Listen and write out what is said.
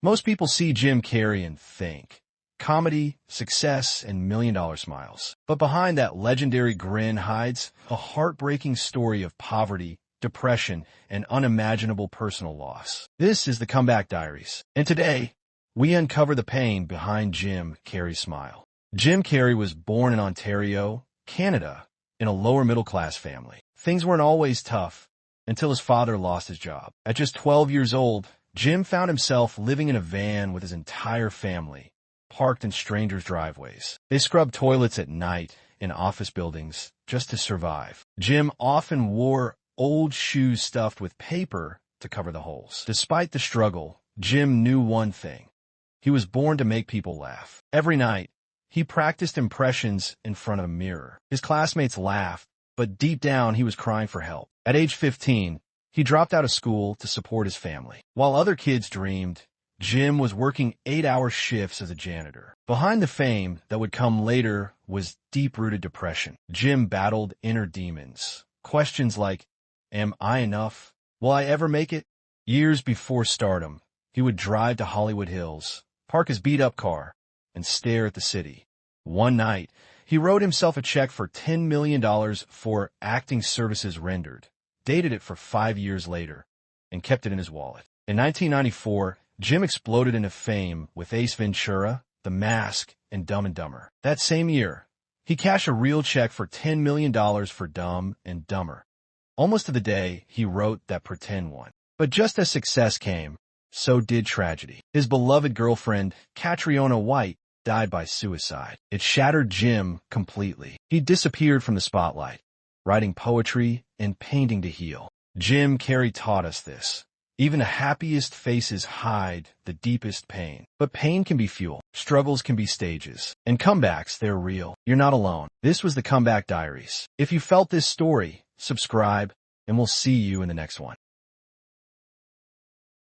Most people see Jim Carrey and think comedy, success, and million-dollar smiles. But behind that legendary grin hides a heartbreaking story of poverty, depression, and unimaginable personal loss. This is the Comeback Diaries, and today, we uncover the pain behind Jim Carrey's smile. Jim Carrey was born in Ontario, Canada, in a lower-middle-class family. Things weren't always tough until his father lost his job. At just 12 years old, Jim found himself living in a van with his entire family, parked in strangers' driveways. They scrubbed toilets at night in office buildings just to survive. Jim often wore old shoes stuffed with paper to cover the holes. Despite the struggle, Jim knew one thing. He was born to make people laugh. Every night, he practiced impressions in front of a mirror. His classmates laughed, but deep down he was crying for help. At age 15, he dropped out of school to support his family. While other kids dreamed, Jim was working 8-hour shifts as a janitor. Behind the fame that would come later was deep-rooted depression. Jim battled inner demons. Questions like, am I enough? Will I ever make it? Years before stardom, he would drive to Hollywood Hills, park his beat-up car, and stare at the city. One night, he wrote himself a check for $10 million for acting services rendered, dated it for 5 years later, and kept it in his wallet. In 1994, Jim exploded into fame with Ace Ventura, The Mask, and Dumb and Dumber. That same year, he cashed a real check for $10 million for Dumb and Dumber, almost to the day he wrote that pretend one. But just as success came, so did tragedy. His beloved girlfriend, Catriona White, died by suicide. It shattered Jim completely. He disappeared from the spotlight, writing poetry and painting to heal. Jim Carrey taught us this. Even the happiest faces hide the deepest pain. But pain can be fuel. Struggles can be stages. And comebacks, they're real. You're not alone. This was the Comeback Diaries. If you felt this story, subscribe, and we'll see you in the next one.